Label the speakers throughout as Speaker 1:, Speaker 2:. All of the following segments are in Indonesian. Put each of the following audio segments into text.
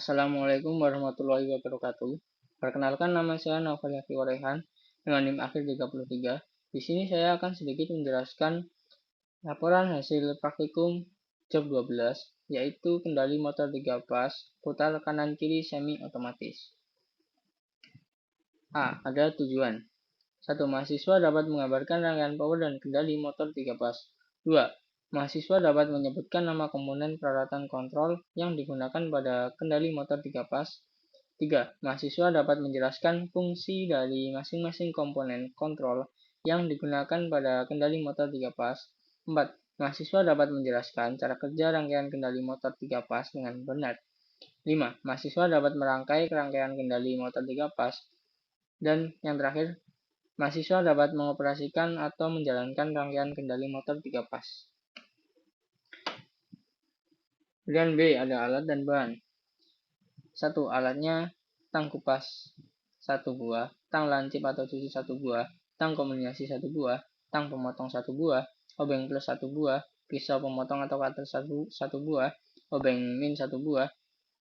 Speaker 1: Assalamualaikum warahmatullahi wabarakatuh. Perkenalkan, nama saya Naufal Yaki Warehan dengan NIM akhir 33. Di sini saya akan sedikit menjelaskan laporan hasil praktikum job 12, yaitu kendali motor 3 pas, putar kanan kiri semi otomatis. A. Ada tujuan. 1. Mahasiswa dapat menggambarkan rangkaian power dan kendali motor 3 pas. 2. Mahasiswa dapat menyebutkan nama komponen peralatan kontrol yang digunakan pada kendali motor 3 pas. 3. Mahasiswa dapat menjelaskan fungsi dari masing-masing komponen kontrol yang digunakan pada kendali motor 3 pas. 4. Mahasiswa dapat menjelaskan cara kerja rangkaian kendali motor 3 pas dengan benar. 5. Mahasiswa dapat merangkai rangkaian kendali motor 3 pas. Dan yang terakhir, mahasiswa dapat mengoperasikan atau menjalankan rangkaian kendali motor 3 pas. Kemudian B, ada alat dan bahan. 1. Alatnya tang kupas 1 buah, tang lancip atau cuci 1 buah, tang kombinasi 1 buah, tang pemotong 1 buah, obeng plus 1 buah, pisau pemotong atau cutter 1 buah, obeng min 1 buah,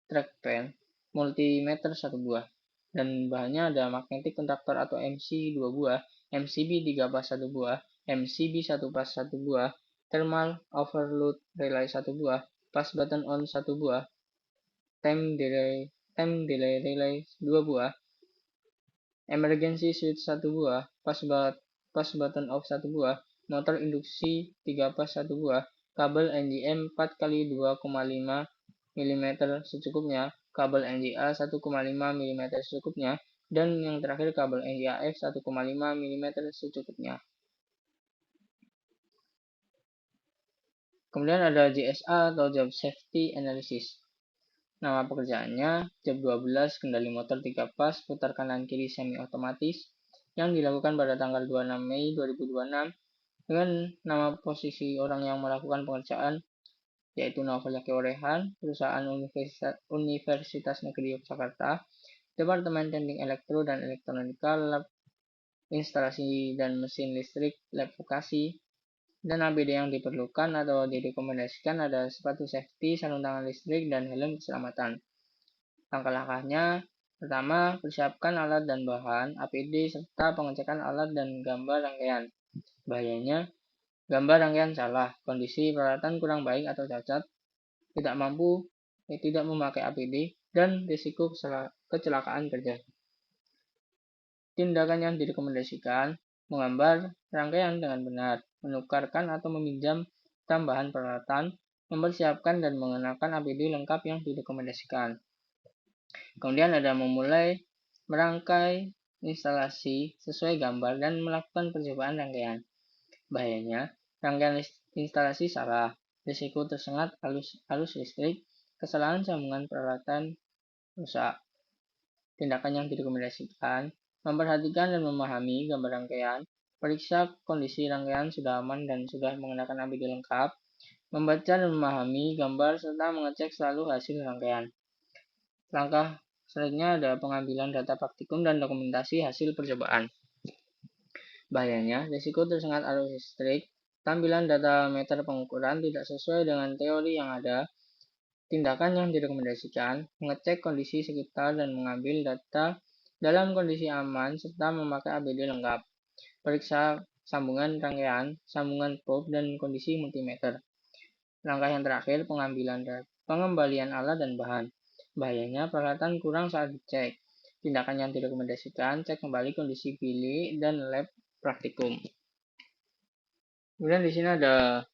Speaker 1: trackpen, multimeter 1 buah. Dan bahannya ada magnetic kontaktor atau MC 2 buah, MCB 3 pas 1 buah, MCB 1 pas 1 buah, thermal overload relay 1 buah, pas button on 1 buah, time delay relay 2 buah, emergency switch 1 buah, pas button off 1 buah, motor induksi 3 pas 1 buah, kabel NGM 4 x 2,5 mm secukupnya, kabel NGA 1,5 mm secukupnya, dan yang terakhir kabel NGAF 1,5 mm secukupnya. Kemudian ada JSA atau Job Safety Analysis. Nama pekerjaannya job 12 kendali motor 3 pas putar kanan kiri semi otomatis yang dilakukan pada tanggal 26 Mei 2026 dengan nama posisi orang yang melakukan pengerjaan yaitu Naufal Yaki Warehan, perusahaan Universitas Negeri Yogyakarta, Departemen Teknik Elektro dan Elektronika, lab instalasi dan mesin listrik, lab vokasi, dan APD yang diperlukan atau direkomendasikan ada sepatu safety, sarung tangan listrik, dan helm keselamatan. Langkah-langkahnya, pertama, persiapkan alat dan bahan, APD, serta pengecekan alat dan gambar rangkaian. Bahayanya, gambar rangkaian salah, kondisi peralatan kurang baik atau cacat, tidak memakai APD, dan risiko kecelakaan kerja. Tindakan yang direkomendasikan, menggambar rangkaian dengan benar, menukarkan atau meminjam tambahan peralatan, mempersiapkan dan mengenakan APD lengkap yang direkomendasikan. Kemudian ada memulai merangkai instalasi sesuai gambar dan melakukan percobaan rangkaian. Bahayanya, rangkaian instalasi salah, risiko tersengat arus listrik, kesalahan sambungan peralatan rusak. Tindakan yang direkomendasikan, memperhatikan dan memahami gambar rangkaian, periksa kondisi rangkaian sudah aman dan sudah mengenakan APD lengkap, membaca dan memahami gambar serta mengecek selalu hasil rangkaian. Langkah selanjutnya ada pengambilan data praktikum dan dokumentasi hasil percobaan. Bahayanya, risiko tersengat arus listrik, tampilan data meter pengukuran tidak sesuai dengan teori yang ada. Tindakan yang direkomendasikan, mengecek kondisi sekitar dan mengambil data dalam kondisi aman serta memakai APD lengkap. Periksa sambungan rangkaian, sambungan probe, dan kondisi multimeter. Langkah yang terakhir, pengembalian alat dan bahan. Bahayanya, peralatan kurang saat dicek. Tindakan yang direkomendasikan, cek kembali kondisi bilik dan lab praktikum. Kemudian di sini ada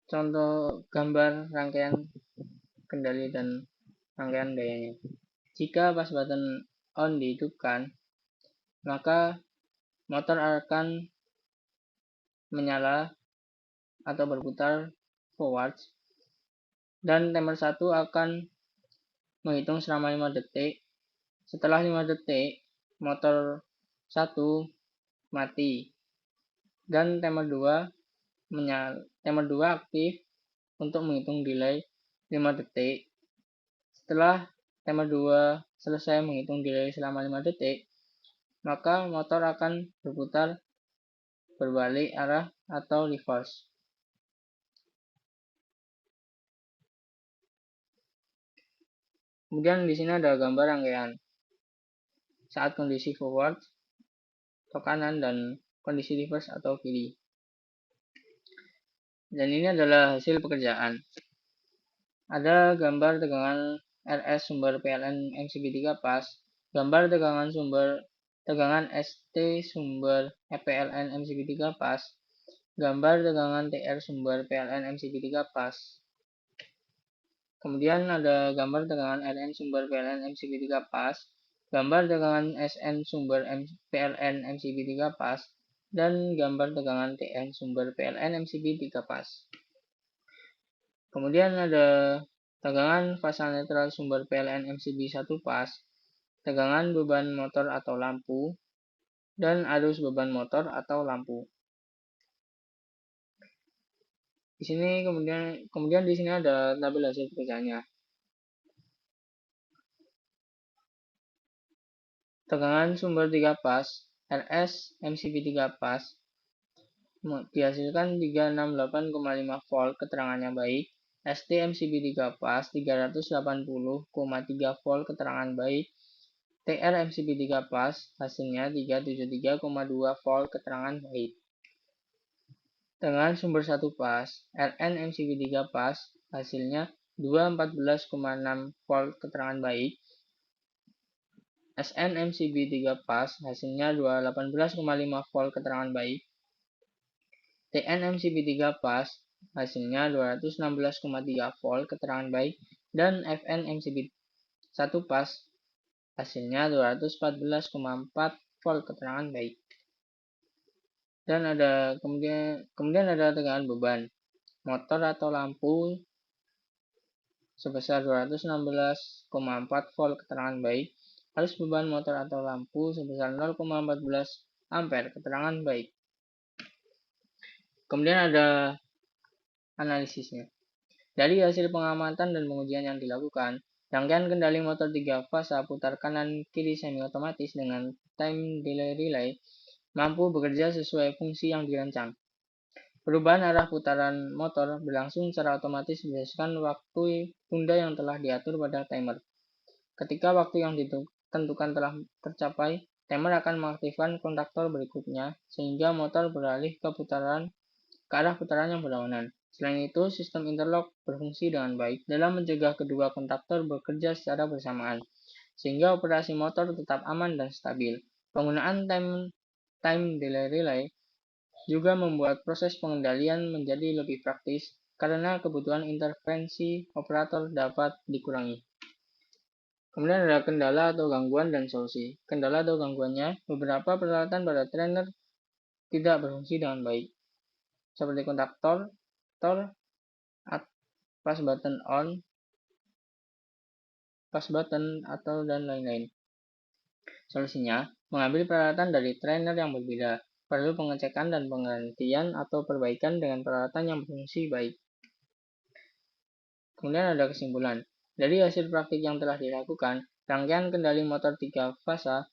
Speaker 1: contoh gambar rangkaian kendali dan rangkaian dayanya. Jika pas button on dihidupkan, maka motor akan menyala atau berputar forward dan timer 1 akan menghitung selama 5 detik. Setelah 5 detik, motor 1 mati dan timer 2 aktif untuk menghitung delay 5 detik. Setelah timer 2 selesai menghitung delay selama 5 detik, maka motor akan berputar berbalik arah atau reverse. Kemudian di sini ada gambar rangkaian saat kondisi forward atau kanan dan kondisi reverse atau kiri. Dan ini adalah hasil pekerjaan. Ada gambar tegangan RS sumber PLN MCB3 pas, gambar tegangan ST sumber PLN MCB3 pas, gambar tegangan TR sumber PLN MCB3 pas. Kemudian ada gambar tegangan RN sumber PLN MCB3 pas, gambar tegangan SN sumber PLN MCB3 pas, dan gambar tegangan TN sumber PLN MCB3 pas. Kemudian ada tegangan fasa netral sumber PLN MCB1 pas, tegangan beban motor atau lampu, dan arus beban motor atau lampu. Di sini kemudian di sini ada tabel hasil pekerjaannya. Tegangan sumber 3 pas RS MCB3 pas dihasilkan 368,5 volt keterangannya baik, ST MCB3 pas 380,3 volt keterangan baik, TR MCB3 pas hasilnya 373,2 volt keterangan baik. Dengan sumber 1 pas, RN MCB3 pas hasilnya 214,6 volt keterangan baik, SN MCB3 pas hasilnya 218,5 volt keterangan baik, TN MCB3 pas hasilnya 216,3 volt keterangan baik, dan FN MCB1 pas hasilnya 214,4 volt keterangan baik. Dan ada kemudian ada tegangan beban motor atau lampu sebesar 216,4 volt keterangan baik, arus beban motor atau lampu sebesar 0,14 ampere keterangan baik. Kemudian ada analisisnya. Dari hasil pengamatan dan pengujian yang dilakukan, rangkaian kendali motor 3 fasa putar kanan kiri semi otomatis dengan time delay relay mampu bekerja sesuai fungsi yang dirancang. Perubahan arah putaran motor berlangsung secara otomatis berdasarkan waktu tunda yang telah diatur pada timer. Ketika waktu yang ditentukan telah tercapai, timer akan mengaktifkan kontaktor berikutnya sehingga motor beralih ke arah putaran yang berlawanan. Selain itu, sistem interlock berfungsi dengan baik dalam mencegah kedua kontaktor bekerja secara bersamaan, sehingga operasi motor tetap aman dan stabil. Penggunaan time delay relay juga membuat proses pengendalian menjadi lebih praktis karena kebutuhan intervensi operator dapat dikurangi. Kemudian ada kendala atau gangguan dan solusi. Kendala atau gangguannya, beberapa peralatan pada trainer tidak berfungsi dengan baik, seperti kontaktor, pas button on, pas button, atau dan lain-lain. Solusinya, mengambil peralatan dari trainer yang berbeda, perlu pengecekan dan penggantian atau perbaikan dengan peralatan yang berfungsi baik. Kemudian ada kesimpulan. Dari hasil praktik yang telah dilakukan, rangkaian kendali motor 3 fasa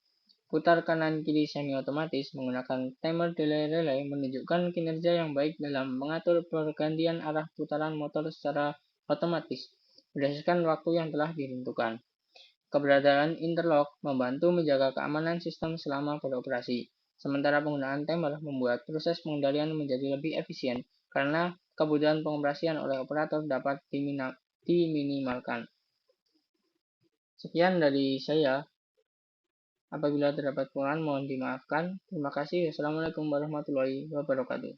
Speaker 1: putar kanan kiri semi otomatis menggunakan timer delay relay menunjukkan kinerja yang baik dalam mengatur pergantian arah putaran motor secara otomatis berdasarkan waktu yang telah ditentukan. Keberadaan interlock membantu menjaga keamanan sistem selama beroperasi, sementara penggunaan timer membuat proses pengendalian menjadi lebih efisien karena kebutuhan pengoperasian oleh operator dapat diminimalkan. Sekian dari saya. Apabila terdapat kekurangan mohon dimaafkan. Terima kasih. Wassalamualaikum warahmatullahi wabarakatuh.